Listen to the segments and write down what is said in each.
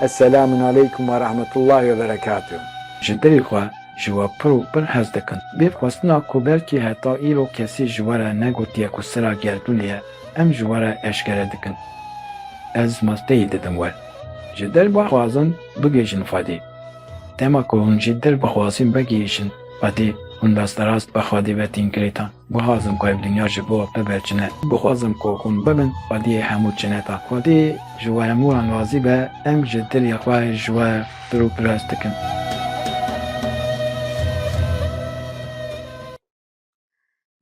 Esselamun Aleyküm ve Rahmetullahi ve Berekatuhu. Ji derê xwe ji we pir û pir hez dikin. Bê xwestina ku belkî heta îro kesî ji we re negotiye ku sira gerdûnê ye, em ji we re eşkere dikin. Ez masteyê didim we. Ji derbixwazin bigêjin Xwedê. Dema ku hûn jî derbixwazin vegihîşin Xwedê, hûn desterast bi Xwedê ve tînkirêtan. Bixwazim ku ev dinya ji bo we biberçine. Bixwazim ku hûn bibin Xwediyê hemû çineta. Xwedê ji we hemûyan razî be, em ji dilê xwe ji we pir û pir hez dikin.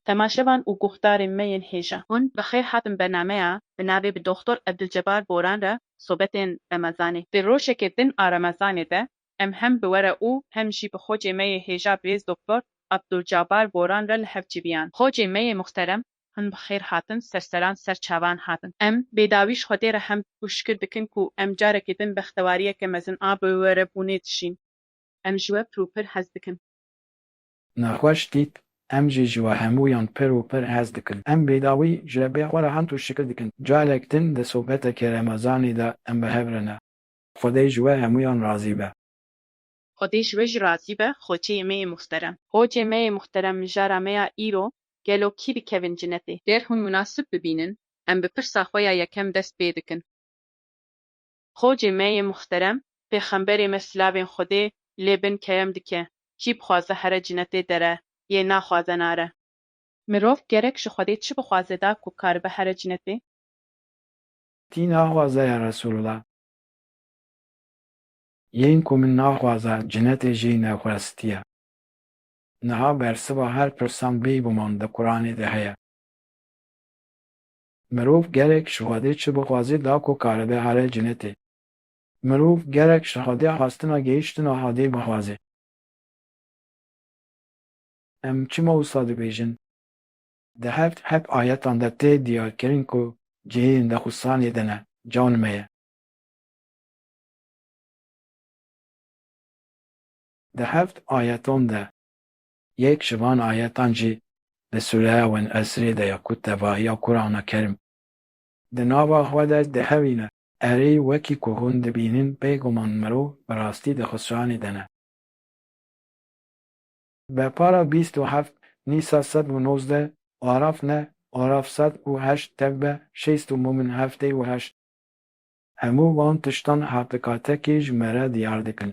تماشاوان û guhdarên me yên hêja. Hûn bi xêr hatin bernameya bi navê bi Dr. Ebdulcebar Boran re sobetên Remezanê. Di rojekê din a Remezanê de em hem bi we re û hem jî bi xocê me yê hêja Birêz Dr. Ebdulcebar Boran re li hev civiyan. Xocê me yê muhterem hûn bi xêr hatin, serseran ser çavan hatin. Em bêdawî ji Xwedê re hem bûşkir dikin ku em carekê din bextewariyeke mezin a bi we re bûnê dişîn. Em ji we pir û pir hez dikin. Nexweş dît, em jî ji we hemûyan pir û pir hez dikin. Em bêdawî ji lebê xwe re hent û şikir dikin. Carek din di sobetekê Remezanê de em bi hev re ne. Xwedê ji we hemûyan razî be. Xwedê ji we jî razî be, xoceyê me yê muhterem. Xocê me yê muhterem li jara me ya îro gelo kî dikevin cinetê. Dêr hûn münasib bibînin, em bi pirsa xwe ya yekem dest pê dikin. Xocê me yê muhterem, pêxemberê me silavên Xwedê lê bin keyem dike. Kî bixwaze here cinetê dere, yê naxwaze nare. Mirov gerek ji Xwedê çi bixwaze da ku karibe here cinetê? Tî naxwaze ya Resulullah. Yên ku min naxwaze cinetê jî nexwestî ye. Niha bersiva her pirsan bê biman di Qur'anê de heye. Mirov gerek ji Xwedê çi bixwaze da ku karibe here cinetê. Mirov gerek ji Xwedê hastina gehîştina Hadê bixwaze. Em çima wisa dibêjin? Di heft ayetan de tê diyarkirin ku cihên dexustanê de ne, can me ye. Di heft ayetan de yek ji van ayetan jî li Sûreya Wen Esrê de ye ku tevahiya Qur'ana Kerim. Di nava xwe de dihevîne erê wekî ku hûn dibînin bêguman mirov bi rastî di xusranê de ne. Bepara bîst û heft Nîsa sed û nozdeh, Araf ne, Araf sed û heşt Tevbe şêst û Mumin heftê û heşt. Hemû van tiştan heqîqatekî ji me re diyar dikin.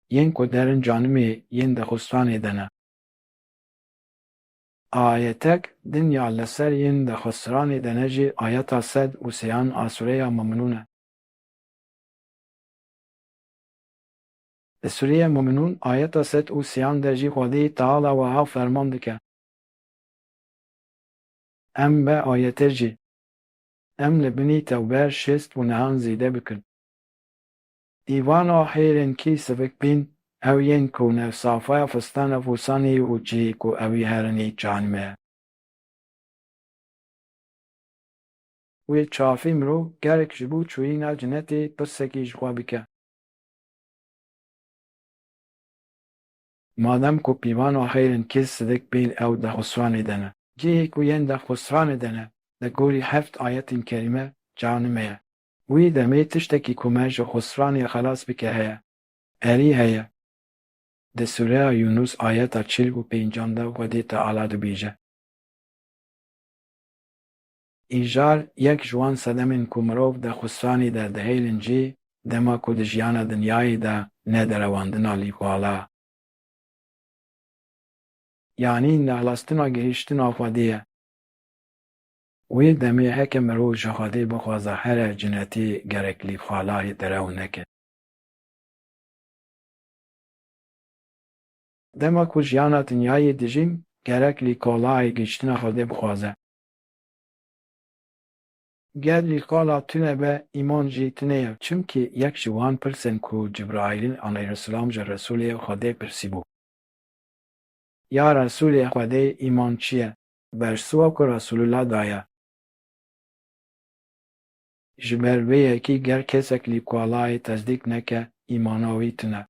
Yên ku derin canimê yên dixustanê de ne. Ayetek dinya li ser yên dixustanê de ne jî ayeta sed û sêyan a Sûreya Muminûn e. Li Sûreya Muminûn ayeta sed û sêyan de jî Xwedê Teala wiha ferman dike. Em be ayetê jî em li binî tewber şêst û nehan zêde bikin. Dîvana hêrên kî sivik bîn, ew yên ku navsafaya fistana fûsanê û cihê ku ewî herenî canime ye. Wê çavê mirov gerek ji bo çûyîna cinetê pirsekî ji xwe bike. Madem ku pîvana hêrên kî sivik bîn ew dexusranê de ne. Cihê ku yên dexusranê de ne, li gorî heft ayetên kerîme canime ye. Wî demê tiştekî ku me ji xusranê xelas bike heye. Erî heye. Di Sûreya Yunus ayeta çil û pêncan de Xwedê Teala dibêje. Îjar yek ji wan sedemên ku mirov di xusranê de dihêlin jî dema ku di jiyana dinyayê de nederewandina lîxwala. Yanî nexlastina gihîştina Xwedê ye. Wê demê heke mirov ji Xwedê bixwaze here cinetê gerek lîxwalayê derew neke. Dema ku jiyana dinyayê dijîm gerek lîkolayê gihîştina Xwedê bixwaze. Ger lîkola tune be îman jî tune ye. Çimkî yek ji wan pirsên ku Cibraîlîn aleyhisselam ji Resulê Xwedê pirsîbû. Ya Resulê Xwedê îman çi ye? Bersiva ku Resulullah daye. Ji ber vê yekî ger kesek lîkolayê tesdîk neke, îmana wî tune.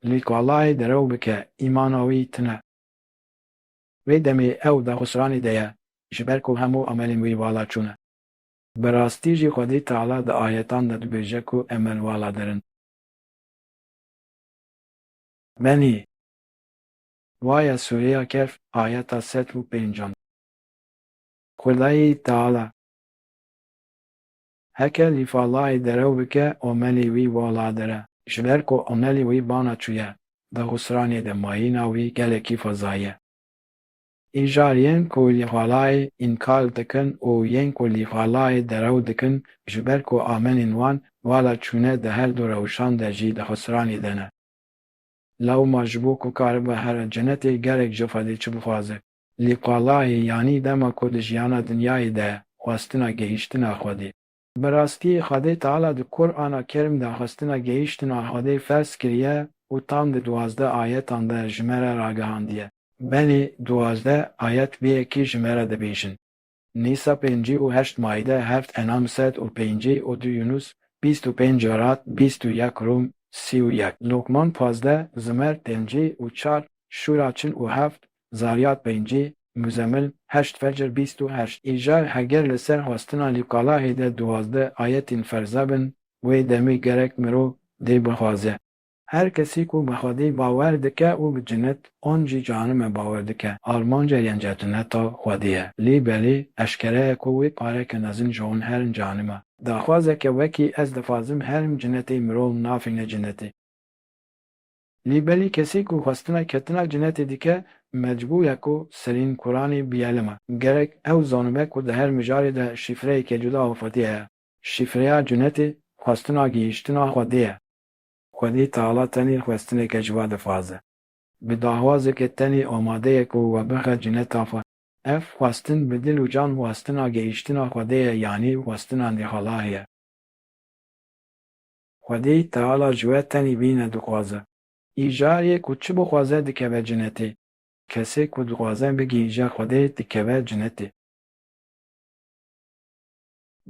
Lîkolayê derew bike, îmana wî tune. Vê demê ew dexusranê de ye, ji ber ku hemû emelên wî vala çûne. Bi rastî jî Xwedî Teala di ayetan de dibêje ku emel vala derin. Benî Vaya Sûreya Kehf ayeta 105. Xwedayê Teala heke lîfalayê derew bike emelê wî vala dere, ji ber ku emelê wî bana çûye, di husranê de mayîna wî gelekî fezayî ye. Îjar yên ku lîfalayê înkar dikin û yên ku lîfalayê derew dikin ji ber ku emelên wan vala çûne di her du rewşan de jî di husranê de ne. Lewma ji bo ku karibe here cenetê gelek ji Xwedê çi bixwaze. Lîfalayê yanî dema ku di jiyana dinyayê de ye, xwestina gehîştina Xwedê. Bi rastî Xwedê Teala di Qur'ana Kerîm de xwestina gehîştina Xwedê ferz kiriye û tam di 12 ayetan de ji me re ragihandiye. Benê 12 ayet vê yekî ji me re dibêjin. Nîsa 58 Maîde 7 Enam 105 û 2 Yunus 25 Carat 21 Rum 31 Lokman 15 Zümer 5 û 4 Şura 4 û 7 Zariyat 5 Müzemmil 8 Fecr 28 Îjar heger li ser xwestina lîqalahê de 12 ayetên ferze bin wê demê gerek mirov dê bixwaze. Her kesî ku bi Xwedê bawer dike û bi cinet an jî canime bawer dike. Armanca yên cetineta Xwedê ye. Lê belê eşkere ye ku wê pareke mezin ji hûn herin canime. Daxwazeke wekî ez dixwazim herim cinetê mirov nafîne cinetê. Lê belê kesî ku xwestina ketina cinetê dike mecbûr ye ku serîn Qur'anê biyelime. Gerek ew zanibe ku di her mijarê de şîfreyeke cuda afetî heye. Şîfreya cinetê xwestina gihîştina Xwedê ye. Xwedê Teala tenê xwestineke ji we dixwaze. Bi daxwazeke tenê amade ye ku we bixe cineta xwe. Ev xwestin bi dil û can xwestina gehîştina Xwedê ye yanî xwestina Nîxalahê ye. Xwedê Teala ji we tenê vî nedixwaze. Îjarê ku çi bixwaze dikeve cinetê. Kesê ku dixwaze bigihîje Xwedê dikeve cinetê.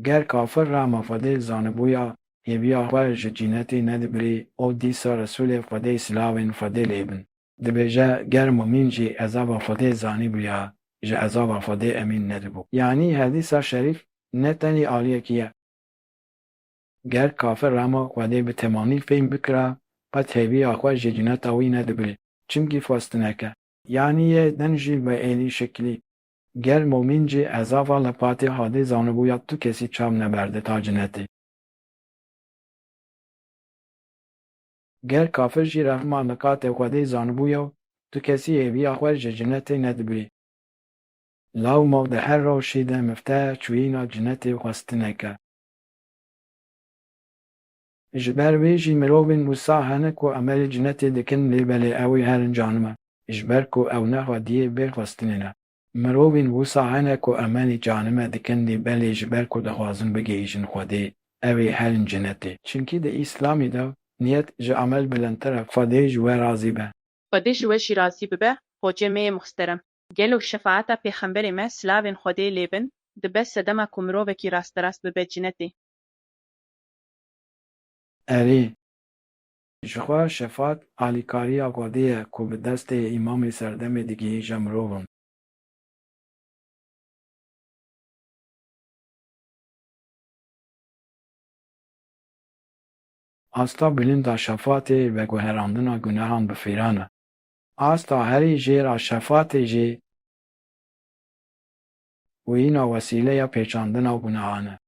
Ger kafir rahma Xwedê zanibûya hêviya xwe ji cînetê nedibirî û dîsa Resûlê Xwedê silavên Xwedê lêbin. Dibêje ger mumîn jî ezaba Xwedê zanîbûya, ji ezaba Xwedê emîn nedibû. Yanî hedîsa şerîf ne tenê aliyekî ye. Ger kafir rahma Xwedê bi temanî fêm bikira, qet hêviya xwe ji cîneta wî nedibirî, çimkî xwestineke. Yanî yê din jî bi êlî şekilî. Ger mumîn jî ezaba li patê hadê zanibûya tu kesî çav neberde ta cinetê. Ger kafir jî rehma li qatê Xwedê zanibûya tu kesî hêviya xwe ji cinetê nedibirî. Lawma di her rewşê de mifteha çûyîna cinetê xwestineke. Ji ber wê jî mirovên wisa hene ku emelê cinetê dikin lê belê ew ê herin canime. Ji ber ku ew ne Xwediyê bê xwestinê ne. Mirovên wisa hene ku emelê canime dikin lê belê ji ber ku dixwazin bigihîjin Xwedê ew ê herin cinetê. Çimkî di Îslamê de niyet ji emel bilindtir e Xwedê ji we razî be. Xwedê ji we jî razî bibe, hocê me yê muxterem. Gelo şefaeta pêxemberê me silavên Xwedê lêbin, dibe sedema ku mirovekî rasterast bibe cinetê. Erê, ji xwe şefaat alîkariya Xwedê ye ku bi destê îmamê serdemê digihîje mirovan. Asta bilinda şefaatê veguherandina gunehan bi fêran e. Asta herî jêra şefaatê jê wîna wesîleya pêçandina gunehan e.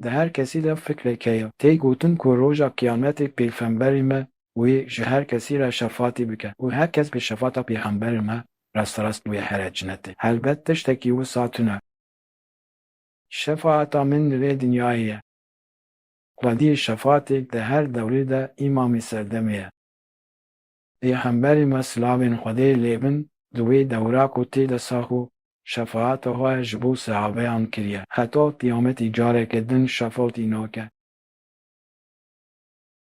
Di her kesî de fikreke ye. Tê gotin ku roja qîyametê pêxemberê me wê ji her kesî re şefaatî bike û her kes bi şefaata pêxemberê me rastrast wê here cinetê. Helbet tiştekî wisa tune. Şefaata min li vê dinyayê ye. Xwedî şefaatê di her dewrê de îmamê serdemê ye. Pêxemberê me silavên Xwedê lêbin di wê dewra ku tê de sax şefaata xwe ji bo sehabeyan kiriye. Heta qîyametê careke din şefaatî nake.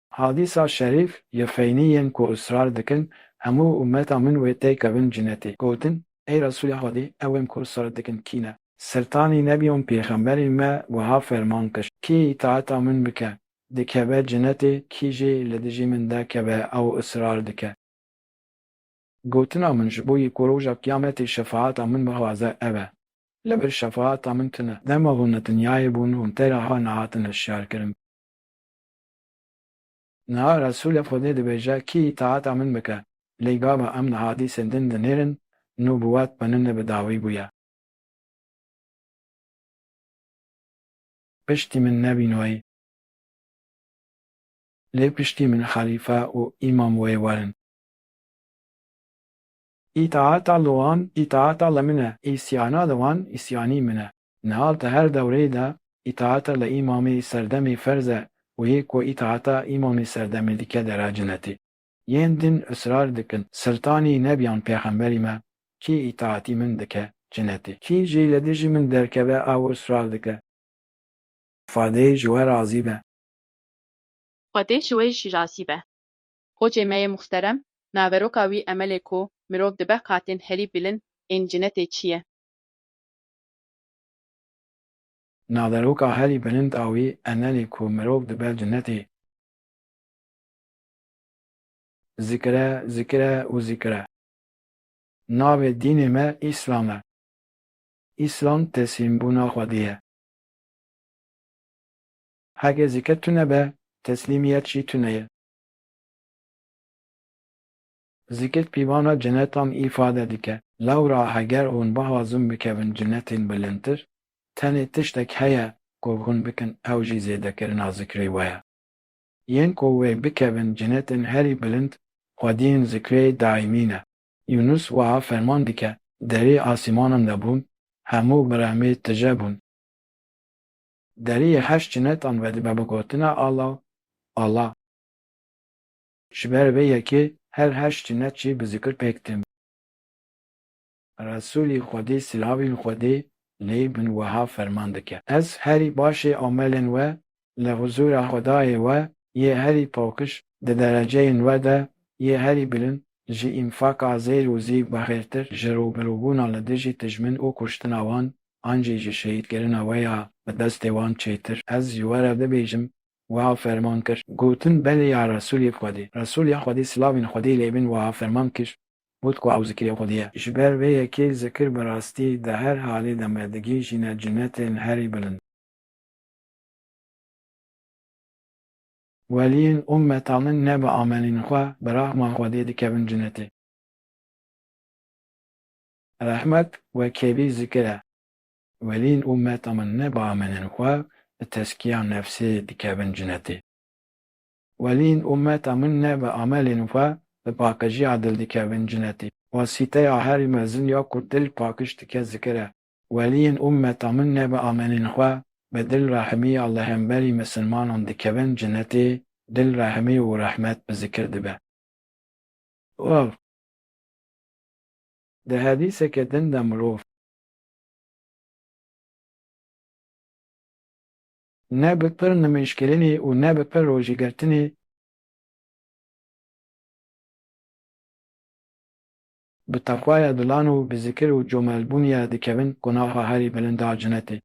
Hadîsa şerîf yefeynî yên ku israr dikin hemû ummeta min wê tê kevin cinetê. Gotin, ey Resûlê Xwedê ew êm ku israr dikin kîne. Sirtanî nebiyên pêxemberê me wiha ferman kir. Kê îtaeta min bike, dikeve cinetê, kî jê li dijî min dekeve ew israr dike. Gotina min ji bo ku roja qiyametê şefaata min bixwaze ev e. Li bir şefaata min tune. Dema hûn Netinyayê bûn hûn tê re nehatin hişyarkirin. Niha Resulê Xwedê dibêje kî îtaata min bike, lê gava em nihadîsên din dinêrin, nûbûwet benîne bi dawî bûye. Piştî min nebînoyî. Lê piştî min xelîfe û îmam wê werin. İtaata li wan îtaata li min e, îsyana li wan îsyanî min e. Nihal te her dewreyê de îtaata li îmamê serdemê ferz e û yê ku îtaata îmamê serdemê dike dere cinetê. Yên din israr dikin, Sultanî nebiyan pêxemberî me, kî îtaatî min dike cinetê. Kî jî li dijî min derkeve ew israr dike. Xwedê ji we razî be. Xwedê ji wê jî razî be. Hocê me yê muhterem, naveroka wî emelê ku mirov dibe katên herî bilind ên cinetê çi ye? Naveroka herî bilind a wî emelê ku mirov dibe cinetê zikr e, zikr e û zikr e. Navê dînê me İslam e. İslam teslîmbûna Xwedê ye. Heke zikr tune be, teslîmiyet jî tune ye. Zikr pîvana cinetan îfade dike. Lewra heger hûn bixwazin bikevin cinetên bilindtir, tenê tiştek heye ku hûn bikin ew jî zêdekirina zikrê we ye. Yên ku wê bikevin cinetên herî bilind, Xwediyên zikrê daîmî ne. Yunus wiha ferman dike, derê asîmanan de bûn, hemû bi rehmê tije bûn. Deriyê heşt cinetan vedibe bi gotina Allah, Allah. Ji ber vê yekê her heşt cinet jî bi zikr pêk têm. Resulî Xwedê silavên Xwedê lê bin wiha ferman dike. Ez herî başê amelên we li huzûra Xwedayê we yê herî paqij di dereceyên we de yê herî bilind ji înfaka zêr û zî bixêrtir ji rûbirûbûna li dijî tijmin û kuştina wan an jî ji şehîdkirina we ya bi destê wan çêtir. Ez ji we re dibêjim wiha ferman kir. Gotin belê ya Resulê Xwedê. Resulê Xwedê silavên Xwedê lê bin wiha ferman kir. Got ku ew zikrê Xwedê ye. Ji ber vê yekê zikir bi rastî di her halê de me digîjîne cinetên herî bilind. Weliyên ummeta min ne bi amelên xwe bi rahma Xwedê dikevin cinetê. Rehmet ve kêbî zikir e. Weliyên ummeta min ne bi amelên xwe bi teskiya nefsê dikevin cinetê. Weliyên ummeta min ne bi amelên xwe bi pakijiya dil dikevin cinetê. Wasîteya herî mezin ya ku dil pakij dike zikir e. Weliyên ummeta min ne bi amelên xwe bi dil rehmiya li hemberî misilmanan dikevin cinetê, dil rehmî û rehmet bi zikir dibe. Waw! Di hedîsekê din de mirov ne bi pir nimêjkirinê û ne bi pir rojîgirtinê bi teqwaya dilan û bi zikir û comelbûniyê dikevin gunaha herî bilind a cinetê.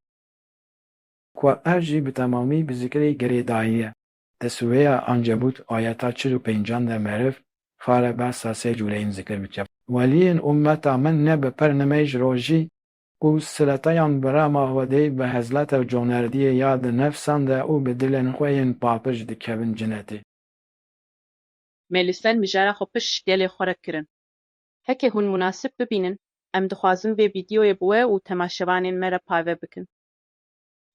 Ku ev jî bi temamî bi zikrê girêdayî ye. Di Sûreya Ancebût ayeta 45 de meriv xare behsa sê cûreyên zikir bike. Weliyên ummeta min ne bi pir nimêj rojî û sileteyan bi rehma Xwedê bi hezleta conerdiyê ya di nefsan de û bi dilên xwe yên paqij dikevin cinetê. Me li ser mijara xwe pişt gelê xwe re kirin. Heke hûn münasib bibînin, em dixwazin vê vîdyoyê bi we û temaşevanên me re pave bikin.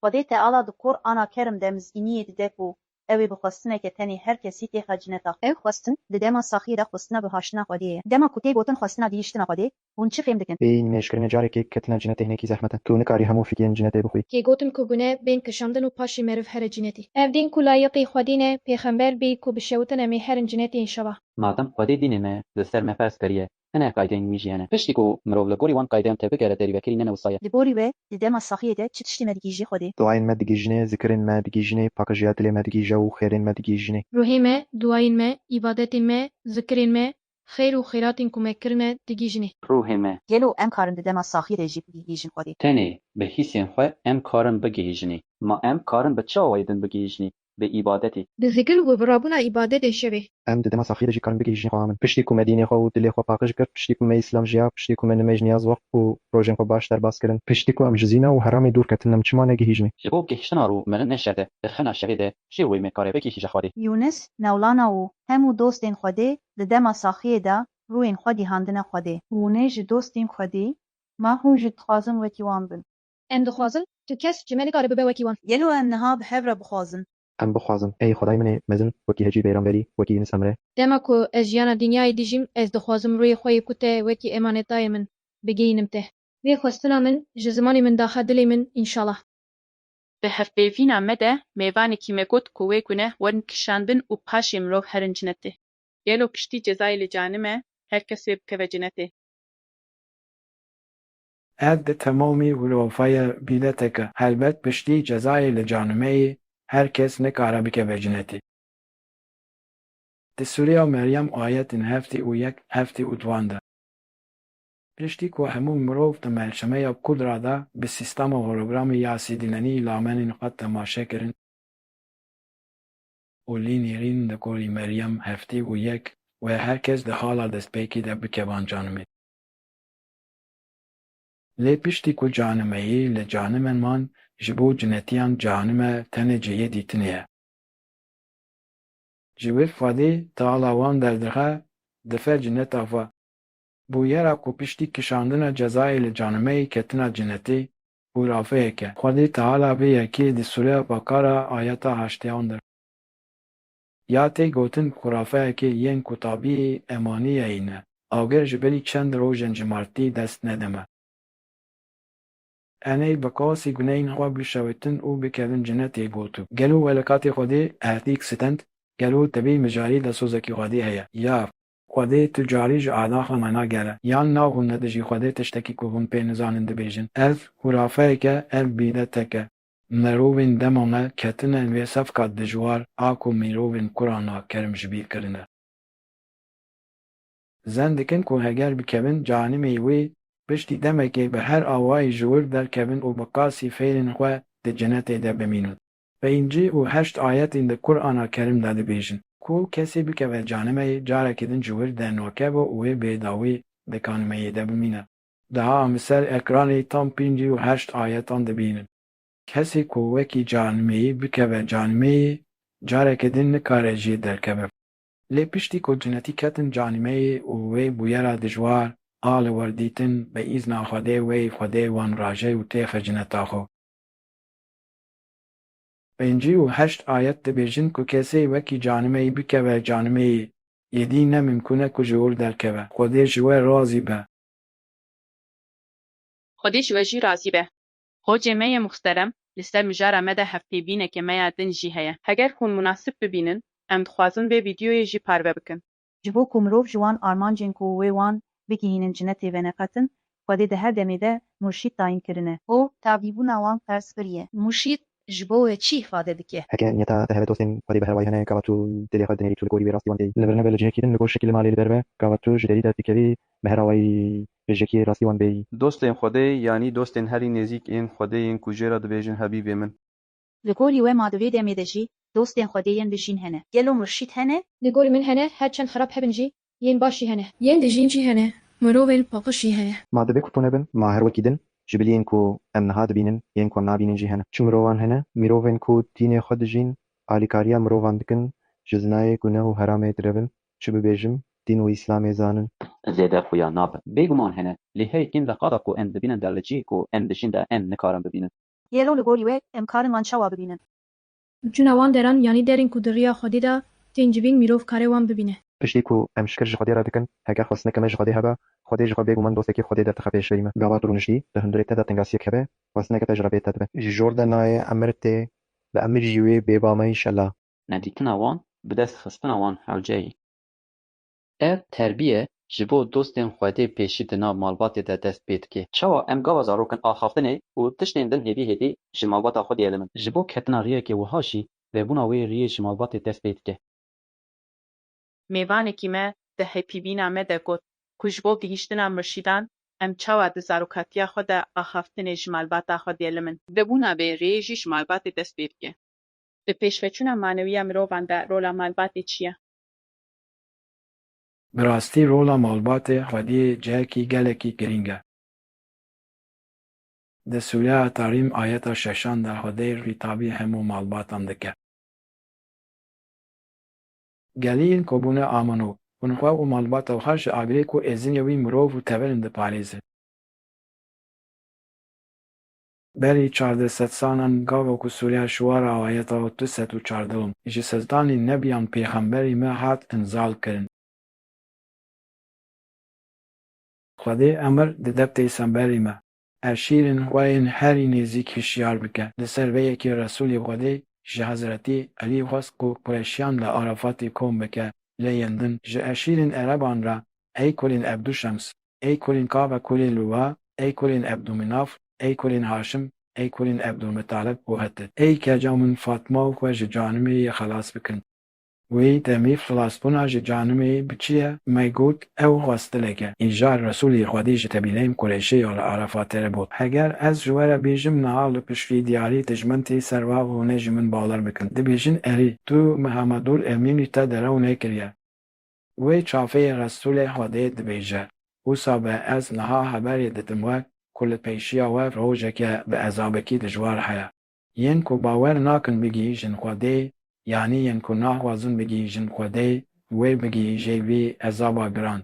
Xwedê Teala di Qur'ana Kerim de mizgîniyê dide ku ew ê bi xwestineke tenê her kesî têxa cineta. Ev xwestin di dema saxiyê de xwestina bihaştina Xwedê ye. Dema ku tê gotin xwestina gihîştina Xwedê, hûn çi fêm dikin? Bêyîn mêşkirinê carekê ketina cinetê hinekî zehmet e. Tu nikarî hemû fikirên cinetê bixwî. Kê gotin ku gune bên kişandin û paşê meriv here cinetê. Ev dîn ku layıqê Xwedî ne, pêxember bêyî ku bişewitin em ê herin cinetên şeva. Madem Xwedê dînê me li ser me ferz kiriye, hinek qaydeyên wî jî hene. Piştî ku mirov li gorî wan qaydeyan tê bigere derîvekirî ne newisa ye. Li gorî we di dema saxiyê de çi tiştî me digîjî Xwedê? Duayên me digîjîne, zikirên me digîjîne, pakijiya dilê me digîje û xêrên me digîjîne. Ruhê me, duayên me, îbadetên me, zikirên me, xêr û xêratên ku me kirine digîjîne. Ruhê me, Gelo em karin di dema saxiyê de jî bigihîjin Xwedê. tenê bi hîsên xwe em karin bigihîjinî. Ma em karin bi çawa din bigihîjinî. به عبادتی Di zikir û bi rabûna îbadetê şevê. em di dema saxiyê de jî karin bigihîjin xwe min piştî ku me dînê xwe û dilê xwe paqij kir piştî ku me îslam jiya piştî ku me nimêj niyaz wext û rojên xwe baş derbas kirin piştî ku em ji zîna û heramê dûr ketin em çima negihîjinê ji bo gihiştina rû mirin nešerde di xena şevê de jê wê mêkarebekî hîja xwedê Yûnis newlana û hemû dostên Xwedê di dema saxiyê de rûyên xwe dîhandine Xwedê. Hûnê ji dostên Xwedê ma hûn jî dixwazin wekî wan bin. Em dixwazin tu kes ji me nikare bibe wekî wan. Gelo em niha bi hev re bixwazin. em bixwazin ey xwedayê min ê mezin wekî hecî bêranberî wekî Yûnus Emre Dema ku ez jiyana dinyayê dijîm ez dixwazim rûyê xwe yê ku te wekî emanetayê min bigihînim te. Vê xwestina min ji zimanê min daxa dilê min înşallah. Bi hevpêvîna me de mêvanekî me got ku wê gune werin kişandin û paşê mirov herin cinetê. Gelo piştî cezayê li canime her kes wê bikeve cinetê. Ez de temamî wirofaya bîleteke helbet piştî cezayê li canimeyê herkes nikare bikeve cinetê. Di Sûreya Meryem ayetên heftê û yek heftê û duan de. Piştî ku hemû mirov di melşemeya kudra de bi sîstema hologramê ya sêdînenî lamenên xwe temaşe kirin û lê nêrîn di gorî Meryem heftê û yek we herkes di hala destpêkê de bikevan canimê. Lê piştî ku canimeyê li canimen man ji bo cinetiyan canime tenê cihê dîtinê ye. Ji wir Xwedê teala wan derdixe dife cineta xwe. Bûyera ku piştî kişandina cezayê li canimeyê ketina cinetê hûrafeyek e. Xwedê teala vê yekê di Sûreya Bakara ayeta heştêyan de. Ya tê gotin xurafeyekê yên ku tabî emaniyeyê ne. Agir ji berî çend rojên cimartî dest nedime. Enê bi qasî gunehên xwe bişewitin û bikevin cinetê gotu. Gelo welekatê Xwedê ehdîk stend, gelo tevî mijarî desozekî Xwedê heye. Ya Xwedê tu carî ji adaxa me nagere, yan naxwîne di jî Xwedê tiştekî ku hûn pê nizanin dibêjin. Ev hûrafeyek e, ev bîdetek e. Mirovên dema me ketine vê sevka dijwar a ku mirovên Qur'ana Kerim ji bîr kirine. Zen dikin ku heger bikevin canimê wê piştî demekê bi her awayî ji wir derkevin û bi qasî fêrên xwe di cinetê de bimînin. Pêncî û heşt ayetên di Qur'ana Kerim de dibêjin ku kesê bikeve canimeyê carekê din ji wir dernokeve û wê bêdawî di kanimeyê de bimîne. Daha em li ser ekranê tam pêncî û heşt ayetan dibînin. Kesê ku wekî canimeyê bikeve canimeyê carekê din nikare jî derkeve. Lê piştî ku cinetî ketin canimeyê û wê bûyera dijwar a li werdîtin bi îzna Xwedê wê Xwedê wan raje û têxe cineta xwe. Pêncî û heşt ayet dibêjin ku kesê wekî canimeyê bikeve canimeyê yedî nemimkûn e ku ji wir derkeve. Xwedê ji we razî be. Xwedê ji we jî razî be. Hocê me yê muxterem li ser mijara me de hevpêvîneke me ya din jî heye. Heger hûn munasib bibînin, em dixwazin vê vîdyoyê jî parve bikin. Ji bo ku mirov ji wan armancên ku wê wan bigihînin cinetê veneqetin, Xwedê di her demê de murşîd tayin kirine. O tavîbûna wan qers kiriye. Murşîd ji bo we çi îfade dike? heke niyeta te heve dostên Xwedê bi herwayî hene gava tu dilê xwe dinêrî tu li gorî wê rastî wan tê li vir nebe li cihekî din li gor şekî li malê li derve gava tu ji derî derdikevî bi herwayî rêjekî rastî wan bêyî Dostên Xwedê yanî dostên herî nêzik ên Xwedê yên ku jê re dibêjin hebîbê min. Li gorî we ma di vê demê de jî dostên Xwedê yên bijîn hene. Gelo murşîd hene? Li gorî min hene her çend xerab hebin jî yên baş jî hene. Yên dijîn jî hene. Mirovên paqij jî heye. ma divê ku tu nebin ma her wekî din ji biliyên ku em niha dibînin yên ku em nabînin jî hene çi mirovan hene mirovên ku dînê xwe dijîn alîkariya mirovan dikin ji zinayê guneh û heramê direvin çi bibêjim dîn û îslamê zanin zêde xuya nabin. Bêguman hene lê heyekîn leqada ku em dibînin der li cihê ku em dijîn de em nikarin bibînin. Gelo li gorî we em karin wan çawa bibînin. Cûna wan deran yanî derên ku di rêya Xwedê de tên civîn mirov kare wan bibîne. piştî ku em şikir ji Xwedê re dikin heger xwestineke me ji Xwedê hebe Xwedê ji xwe bêguman dostekî Xwedê derdixe pêşverî me gava tu rûniştî di hundirê te de tengasiyek hebe xwestineke te ji re bê te dibe ji jor de nayê emir tê li emir jî wê bêbame înşellah Nedîtina wan bi dest xistina wan hewceyî. Ev terbiye ji bo dostên Xwedê pêşî di nav malbatê de dest pê dike. Çawa em gava zarokin axaftinê û tiştên din hêvî hêdî ji malbata Xwedê elimin. Ji bo ketina rêyekê wiha jî lêbûna wê rêyê ji malbatê dest pê dike. Mêvanekî me di hevpîvîna me de got ku ji bo gihîştina mirşîdan em çawa di zarokatiya xwe de axaftinê ji malbata Xwedê elimin. Dibûna vê rêyê jî ji malbatê dest pê dike. Di pêşveçûna manewiya mirovan de rola malbatê çi ye? Bi rastî rola malbatê Xwediyê cihekî gelekî girîng e. Di Sûreya Tarîm ayeta şeşan de Xwedê rîtabî hemû malbatan dike. Gelî yên ku bûne amano, hûn xwe û malbata xwe ji agirê ku êzînê wî mirov û tevilin diparêzin. Berî 1400 salan gava ku Sûreya Şuara ayeta 214 ji sezdanê nebiyan pêxemberî me hat inzal kirin. Xwedê emir dide peysemberî me, eşîrên xwe yên herî nêzik hişyar bike. Li ser vê yekê Resûlê Xwedê ji Hezretî Elî xwest ku Qureyşiyan li Arafatê kom bike lê yên din ji eşîrên Ereban re ey kulên Ebdûşems, ey kulên Kab e kulên Lûva, ey kulên Ebdûmenaf, ey kulên Haşim, ey kulên Ebdûlmutalib û Hetit. Ey keca min Fatma xwe ji canimê yê xelas bikin. Wê demê xilasbûna ji canimê biçiye me got ew xwestilek e. Îjar Resûlê Xwedê ji tebîleyên Qureyşê ya li Arafatê re bû. Heger ez ji we re bêjim niha li piştî diyarî dijmentê servav hûnê ji min bawer bikin. Dibêjin erî, tu Mihemedûr Emînî te derew nekiriye. Wê çaveyê Resûlê Xwedê dibêje, wisa be ez niha heberê didim we ku li pêşiya we rojeke bi ezabekî dijwar heye. Yên ku bawer nakin bigihîjin Xwedê, yanî yên ku naxwazin bigihîjin Xwedê, wê bigihîje vê ezaba giran.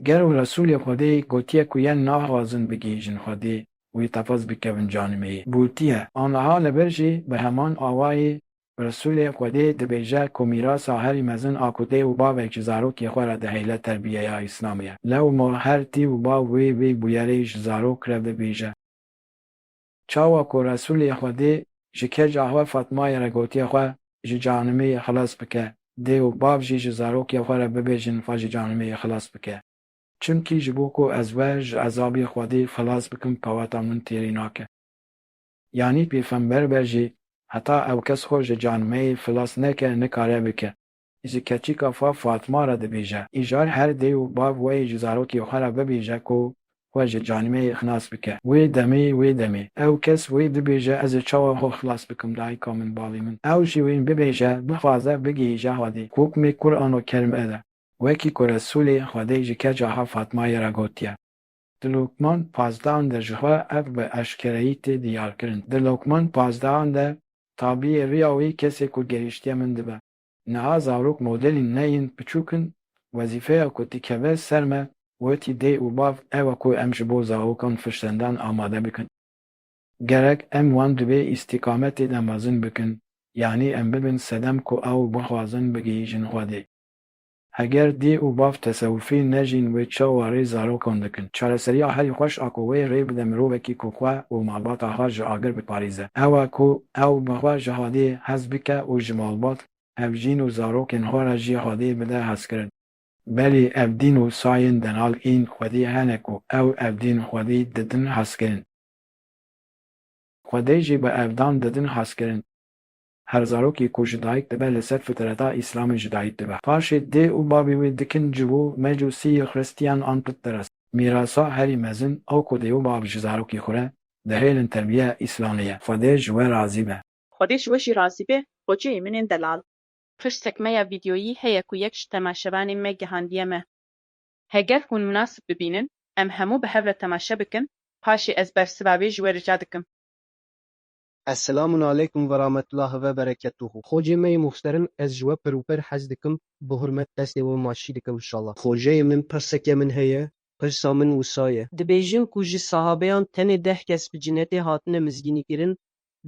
Gero Resûlê Xwedê gotiye ku yên naxwazin bigihîjin Xwedê, wê tefez bikevin canimê. Bûtiye, aniha li ber jî bi heman awayê Resûlê Xwedê dibêje ku mîrasa herî mezin a kutê û bavek ji zarokê xwe re dihêle terbiyeya Îslamê ye. Lewma her tî û bav wê bûyerê ji zarok re bibêje. Çawa ku Resûlê Xwedê ji keca xwe Fatmayê re gotiye xwe ji canimê xelas bike, dê û bav jî ji zarokê xwe re bibêjin xwe ji canimê xelas bike. Çimkî ji bo ku ez we ji ezabê Xwedê xelas bikim pewata min têrî nake. Yanî pêxember be jî heta ew kes xwe ji canimê xelas neke nikare bike. Ji keçika xwe Fatma re dibêje, îjar her dê û bav wê ji zarokê xwe re bibêje ku xwe ji canimê xelas bike. Wê demê ew kes wê dibêje ez ê çawa xwe xelas bikim dayika min balî min. Ew jî wê bibêje bixwaze bigihîje Xwedê. Hukmê Qur'ana Kerîmê de wekî ku Resûlê Xwedê ji keca xwe Fatmayê re gotiye. Di Lokman 15 de ji xwe ev bi eşkereyî tê diyarkirin. Di Lokman 15 de tabiyê rêya wê kesê ku gerîştiye min dibe. Niha zarok modelên nê yên biçûkin, wezîfeya ku dikeve ser me wetî dê û bav ew e ku em ji bo zarokan fiştendan amade bikin. Gerek em wan di vê îstîkametê de mezin bikin, yanî em bibin sedem ku ew bixwazin bigihîjin Xwedê. Heger dê û bav tesewufî nejîn wê çawa rê zarokan dikin. Çareseriya herî xweş a ku wê rê bide mirovekî ku xwe û malbata xwe ji agir biparêze. Ew e ku ew bi xwe ji Xwedê hez bike û ji malbat, evjîn û zarokên xwe re jî Xwedê bide hezkirin. Belê ev dîn û sayên denalîn Xwedê hene ku ew ev dîn Xwedê didin hezkirin. Xwedê jî bi evdan didin hezkirin. Her zarokê ku ji dayîk dibe li ser fitreta Îslamê ji dayîk dibe. Paşê dê û bavê wê dikin ji bo mecûsiyê Xristiyan an piteres. Mîrasa herî mezin ew ku dê û bav ji zarokê xwe re dihêlin terbiyeya Îslamê ye. Xwedê ji we razî be. Xwedê ji we jî razî be, xweceyê min ên delal. Pişt sekmeya vîdyoyî heye ku yek ji temaşevanên me gihandiye me. Heger hûn münasib bibînin, em hemû bi hev re temaşe bikin, paşê ez bersivavê ji we rica dikim. Esselamun aleykum ve rahmetullahi ve bereketuhu. Xwecê me muhterem ez ji we pirûper hez dikim, bi hurmet destê we maşî dikim inşallah. Xweceyê min pirseke min heye, pirsa min wisa ye. Dibêjin ku ji sahabeyan tenê 10 kes bi cinetê hatine mizgînîkirin,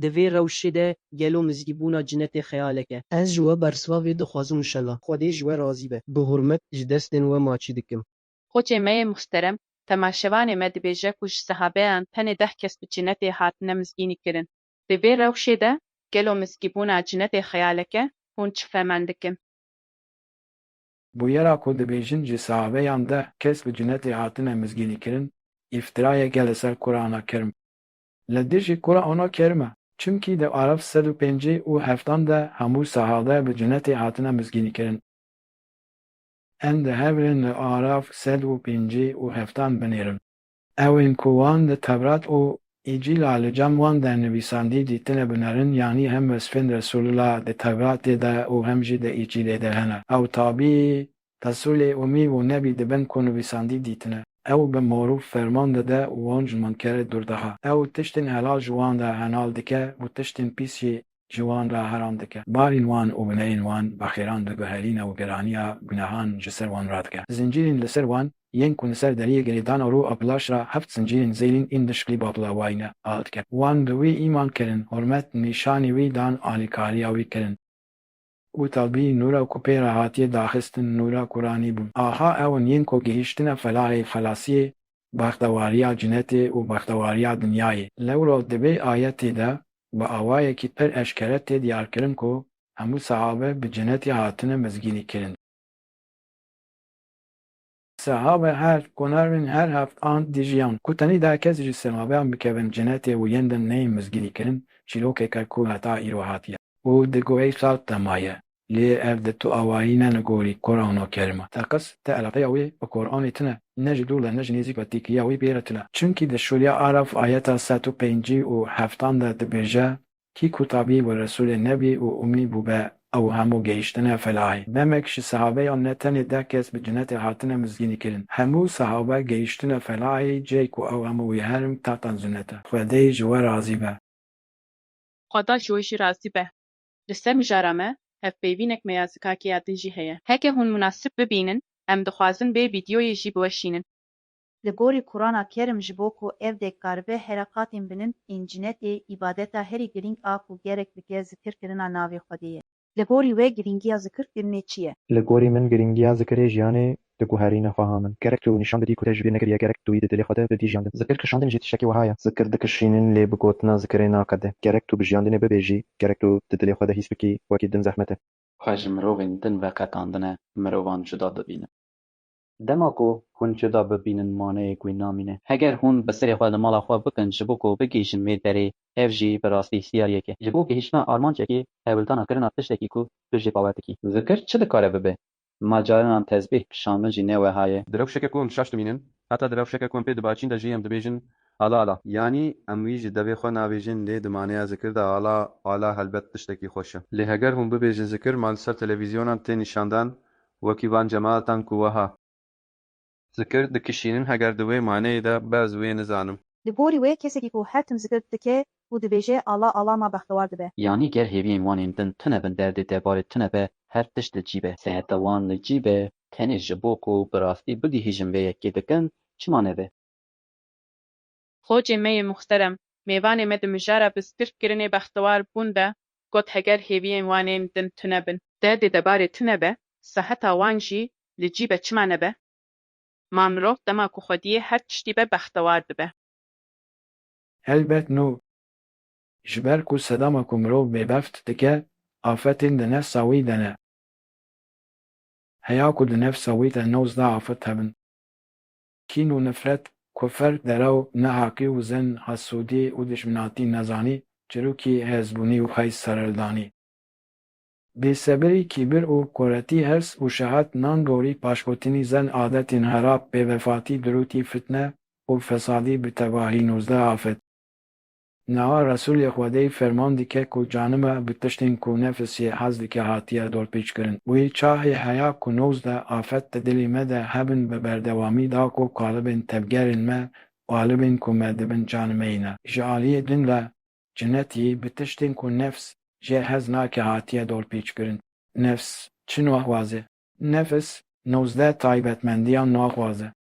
di vê rewşê de gelo mizgîbûna cinetê xeyalek e. Ez ji we bersivavê dixwazim inşallah. Xwedê ji we razî be. Bi hurmet ji destên we maçî dikim. Xwecê me yê muhterem, temaşevanê me dibêje ku ji sahabeyan tenê 10 kes bi cinetê hatine mizgînîkirin. Di vê rewşê de gelo mizgîbûna cinetê xeyalek e, hûn çi fehmen dikin? Bûyera ku dibêjin ji sahabeyan de kes bi cinetê hatine mizgînîkirin, îftirayeke li ser Qur'ana Kerîm. Li dijî Qur'ana Kerîm e, çimkî di Araf 105 û 70 de hemû sahabe bi cinetê hatine mizgînîkirin. Em di hevrên li Araf 105 û 70 binêrin. Ew ên ku wan di Tevrat û İncila li cem wan dernivîsandî dîtine binerin yanî hem vesfên Resulullah di Tevratê de û hem jî di Încîlê de hene. Ew tabî Resulê umî û nebî dibin ku nivîsandî dîtine. Ew bi morûf ferman dide û wan ji mankerê dûr diha. Ew tiştên helal ji wan de henal dike û tiştên pîs jî ji wan re heram dike. Barîn wan û bineyên wan bexêran diguherîne û geraniya gunehan ji ser wan radike. Zincîrên li ser wan yên ku li ser deriyê girêdana rû a pilaş re heft zincîrên zêlîn ên dişkilî batila wayî a dike. Wan bi wî îman kirin, hurmet nîşanî wî dan alîkariya wî kirin. û talbî nûra ku pê re hatiye daxistin nûra Qur'anî bûn. Aha ew yên ku gihîştine felahê xelasiyê, baxtewariya cinetê û baxtewariya dinyayê. Lewra divê ayetê de bi awayekî pir eşkere tê diyarkirin ku hemû sahabe bi cinetê hatine mezgînî kirin. Sahabe her konarên her heft an dijiyan ku tenî da kes ji semabeyan bikevin cinetê û yên din neyên mezgînî kirin çîrokeke ku heta îro hatiye. û di goyê sal temaye. Lê ev di tu awayî ne nigorî Kur'ana kerîma. Teqis te eleqeya wê bi Kur'anê tune ne ji dûr le ne ji nêzik ve tîkiya wî bêre tune. Çunkî di şûliya Araf ayeta sed û pêncî û heftan de dibêje kî ku tabî bi Resulê nebî û umî bûbe ew hemû gehîştine felahê. Demek ji sahabeyan ne tenê deh kes bi cinetê hatine mizgînî kirin. Hemû sahabe gehîştine felahê cê ku ew hemû wî herin tatan zûnete. Xwedê ji we razî be. Xweda ji wê jî razî be. Li ser mijara me hevpeyvînek me ya zikakiya din jî heye. Heke hûn münasib bibînin, em dixwazin bê vîdyoyê jî biweşînin. Li gorî Kur'ana Kerîm ji bo ku ev de karibe hereqatên binin ên cinetê îbadeta herî girîng a ku gerek bike zikirkirina navê Xwedê ye. Li gorî wê giringiya zikirkirinê çi ye? Li gorî min giringiya zikirê jiyanê diguherîne xweha min. Gerek tu nîşan didî ku te ji bîr nekiriye gerek tu wî di dilê xwe de bidîjandin. Zikir kişandin jî tiştekî wiha ye. Zikir dikişînin lê bi gotina zikirê nakede. Gerek tu bi jiyandinê bibêjî, gerek tu di dilê xwe de hîs bikî wekî din zehmet e. Xwe ji mirovên din veqetandine mirovan cuda dibînin. Dema ku hûn cuda bibînin maneyê wî namîne. Heger hûn bi serê xwe li mala xwe bikin ji bo ku bigîjin wê derê, ev jî bi rastî siyariyek e. Ji bo gihîştina armancekê hewildana kirina tiştekî ku tu jê bawer dikî. Zikir çi dikare bibe? Macarinan tezbîh kişandin jî ne wiha ye. Di rewşeke ku em şaş dibînin, heta di rewşeke ku em pê dibaçîn de jî em dibêjin ala ala. Yanî em wî ji devê xwe navêjin lê di maneya zikir de ala ala helbet tiştekî xweş e. Lê heger hûn bibêjin zikir mal ser televîzyonan tê nîşandan wekî van cemaatan ku wiha. Zikir dikişînin heger di wê maneyê de bez wê nizanim. Li gorî wê kesekî ku her tim zikir dike û dibêje Allah Allah ma bextewar dibe. Yanî ger hêviyên wanên din tune bin derdê debarê tune be her tişt li cî be. Seheta wan li cî be tenê ji bo ku bi rastî bidîhîjin vê yekê dikin çima nebe? Xocê me yê muxterem, mêvanê me di mijara bi zikirkirinê bextewar bûn de got heger hêviyên wanên din tune bin. Derdê debarê tune be, seheta wan jî li cî be çima nebe? Ma mirov dema ku Xwediyê her tiştî be bextewar dibe. Elbet nû. Ji ber ku sedama ku mirov bêbeft dike, afetên di nefsa wî de ne. Heya ku di nefsa wî de 19 afet hebin. Kîn û nifret, kufr, derew, nehaqî û zin, hasûdî û dijminatî nezanî, çirûkî, hezbûnî û heys serhildanî. Bêsebirî, kîbir û kuretî, hirs û şehet, nandorî, paşgotinî, zen, adetên herab, bêvefatî, dirûtî, fitne û fesadî bi tevahî 19 afet. Niha Resulê Xwedê ferman dike ku canime bi tiştên ku nefsê hez dike hatiye dorpêçkirin. Wê çahê heya ku 19 afet di dilê me de hebin bi berdewamî da ku qalibên tevgerên me qalibên ku me dibin canimeyî ne. Ji aliyê din ve cinetî bi tiştên ku nefs jê hez nake hatiye dorpêçkirin. Nefs çi naxwaze? Nefs 19 taybetmendiyan naxwaze.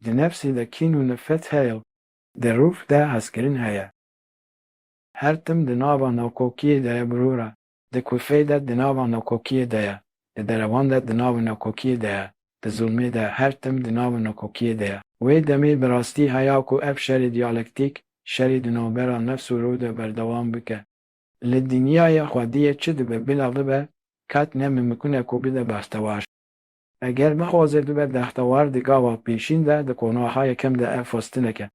Di nefsê de kîn û nifret heye, di rûh de hezkirin heye. Her tim di nava navkokiyê de ye birûre, di kufê de di nava navkokiyê de ye, di derevan de di nava navkokiyê de ye, di zulmê de her tim di nava navkokiyê de ye. Wê demê bi rastî heya ku ev şerê diyalektîk, şerê di navbera nefs û rû de berdewam bike. Li dinyaya Xwediyê çi dibe bila dibe, ket ne mimkûn e ku bide bextewar. Eger bixwaze dibe bextewar di gava pêşîn de di konaha yekem de ev xwestineke.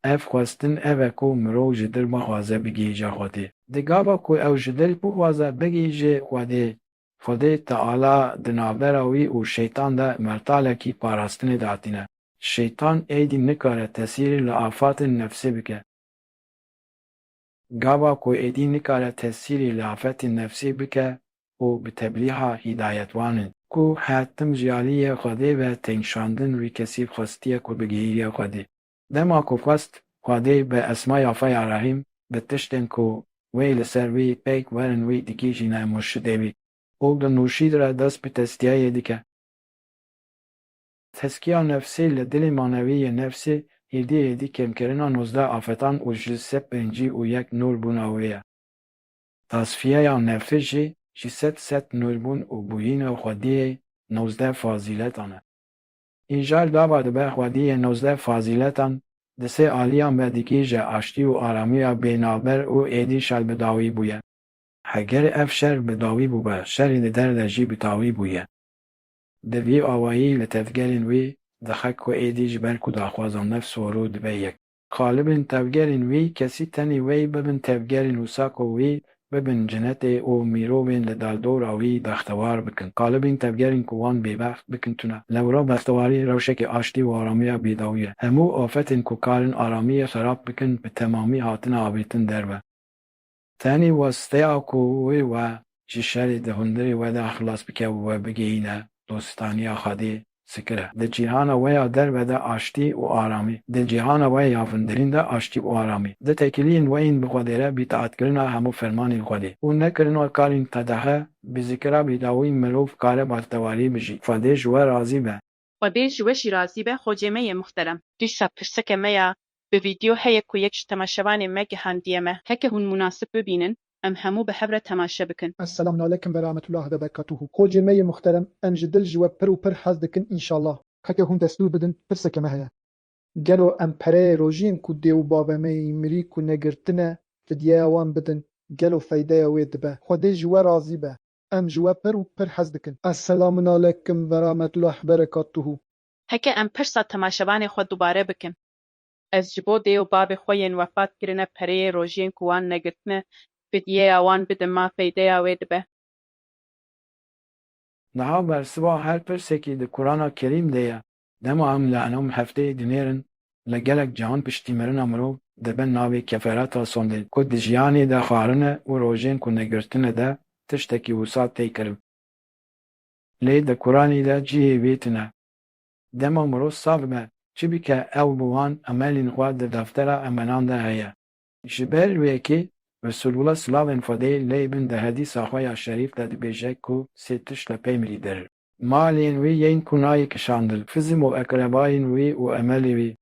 Ev xwestin ev e ku mirov ji dil bixwaze bigîje Xwedê. Di gava ku ew ji dil bixwaze bigîje Xwedê, Xwedê Teala di navbera wî û şeytan de mertalekî parastinê de hatîne. Şeytan eydi nikare tesiri li afatın nefsi bike. Gava ku eydi nikare tesiri li afatın nefsi bike u bi tebliğa hidayetwanin. Ku hayatim jaliye khade ve tenşandın ve kesip khastiye ku begiriye khade. Dema ku khast khade be esma ya rahim be tişten ku ve li ser ve pek verin ve dikijine murşidevi. O da nurşid ra dest bi testiye dike. Teskiya nefsi li dili maneviye nefsi hediye kemkerina 19 afetan u jisep benci u yek nur bunawiye. Tasfiyeya nefsi jî set nurbun u buyîna xwediyê 19 faziletane. Îjal dava dibe xwediyê 19 faziletan di sê aliyan vedîkî ji aştî û aramiya bênaber û êdî şelbidawî bûye. Heger ev şer bidawî bûbe, şerê li der de jî bitawî bûye. Di vî awayî li tevgerên wî dixe ku êdî ji ber ku daxwazan nefs sorû dibe yek. Qalibên tevgerên wî kesî tenê wê bibin tevgerên wisa ku wî bibin cenetê û mirovên li derdora wî bextewar bikin. Qalibên tevgerên ku wan bêbext bikin tune. Lewra bextewarî rewşekê aştî û aramiya bêdawî ye. Hemû afetên ku karin aramiyê xerab bikin bi temamî hatine avêtin derve. Tenê westeya ku wê we ji şerê di hundirê we de xilas bike û we bigihîne dostaniya Xwedê sikire. Di cîhana we ya derve de aştî û aramî. Di cîhana we ya vindirîn de aştî û aramî. Di tekiliyên we yên bi Xwedê re bîtaetkirina hemû fermanên Xwedê û nekirina karên qedexe bi zikira bêdawî mirov kare bextewarî bijî. Xwedê ji we razî be. Xwedê ji we jî razî be. Xwecê me yê muhterem. Dîsa pirseke me ya bi vîdeo heye ku yek ji temaşevanên me gihandiye me. Heke hûn münasib bibînin, em hemû bi hev re temaşe bikin. Esselamu aleyküm ve rahmetullahi ve berekatuhu. Xwecê me yê muhterem em ji dil ji we pir û pir hez dikin înşallah. Heke hûn destûr bidin pirseke me heye. Gelo em pereyê rojiyên ku dê û bavê me yê mirî ku negirtine fidyeya wan bidin. Gelo feydeya wê dibe. Xwedê ji we razî be. Em ji we pir û pir hez dikin. Esselamu aleyküm ve rahmetullahi ve berekatuhu. Heke em pirsa temaşevanê xwe dubare bikin. Ez ji bo dê û bavê xwe yên wefat kirine pereyê rojiyên ku wan negirtine fidyeya wan bidim ma feydeya wê dibe. Niha bersiva her pirsekî di Kur'ana Kerîm de ye. Dema em li enom hefteyê dinêrin li gelek cihan piştîmerina mirov dibin navê keferata sondê ku di jiyanê de xwarine û rojên ku negirtine de tiştekî wisa tê kirib. Lê di Kur'anê de cihê wê tune. Dema mirov sav be çi bike ew bi wan emelên xwe di deftera emenan de heye. Ji ber wekî Resulullah silavên Xwedê lê bin di hedîsa xwe ya şerîf de dibêje ku sê tişt li pey mirî derir. Malên wî yên ku nayê kişandin, fizim û ekrebayên wî û emelê wî.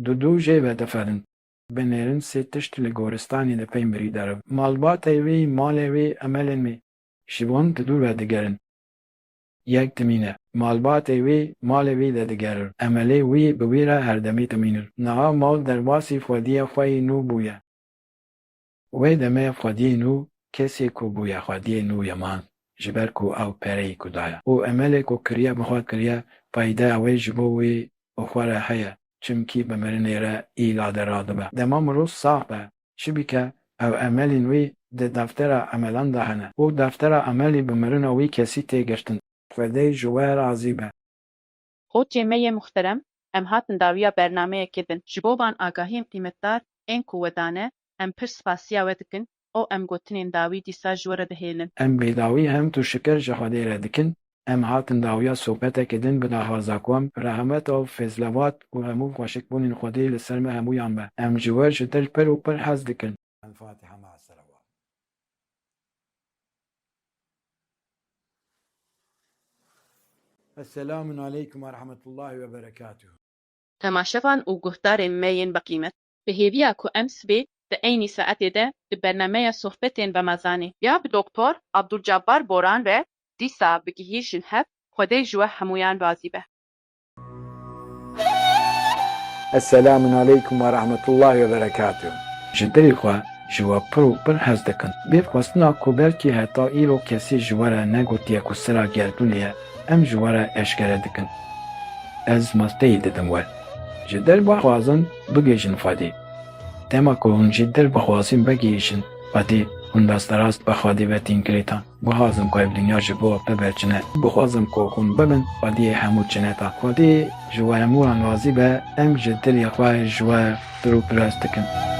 Du jê ve diferin. Binêrin sê tişt li goristanê li pey mirî derir. Malbatê wî, malê wî, emelên wî. Ji wan di dû ve digerin. Yek dimîne. Malbatê wî, malê wî de digerir. Emelê wî bi wî re herdemî dimînir. Niha mal derbasî Xwediyê xwe yê nû bûye. Wê demê Xwediyê nû kesê ku bûye Xwediyê nû yaman. Ji ber ku ew pereyê ku daye. û emelê ku kiriye bi xwe kiriye feydeya wê ji bo wê û xwe re heye. Çimkî bi mirinê re îla de radibe. Dema mirov sax be. Çi bike ew emelên wî di deftera emelan de hene. û deftera emelê bi mirina wî kesî tê girtin. Xwedê ji we razî be. Xwecê me yê muhterem, em hatin dawiya bernameyekê din. Ji bo van agahiyên qîmetdar ên ku we dane, em pir spasiya we dikin û em gotinên dawî dîsa ji we re dihêlin. Em bêdawî hem tu şikir ji Xwedê re dikin, em hatin dawiya sohbetekê din bi daxwaza ku em rehmet û fêzlevat û hemû xweşikbûnên Xwedê li ser me hemûyan be. Em ji we ji dil pir û pir hez dikin. الفاتحة مع الصلوات. Esselamun aleyküm ve rahmetullahi ve berekatuhu. Temaşevan û guhdarên me yên biqîmet. Bi hêviya ku em sibê di eynî saetê de di bernameya sohbetên Remezanê ya bi Doktor Abdulcabbar Boran re dîsa bigihî jin hev Xwedê ji we hemûyan razî be. Esselamun aleyküm ve rahmetullahi ve berekatuhu. Ji dilê xwe ji we pir û pir hez dikin. Bê xwestina ku belkî heta îro kesî ji we re negotiye ku sira gerdûnê ye, em ji we re eşkere dikin. Ez masteyê didim we. Ji dil bixwazin bigêjin Xwedê. Dema ku hûn jî dil bixwazin bigêjin Xwedê hûn desterast bi Xwedî ve tînkirîtan. Bixwazim ku ev dinya ji bo we biberçine. Bixwazim ku hûn bibin Xwediyê hemû çineta. Xwedî ji we hemûran razî be, em ji dilê xwe ji we pir û pirast dikin.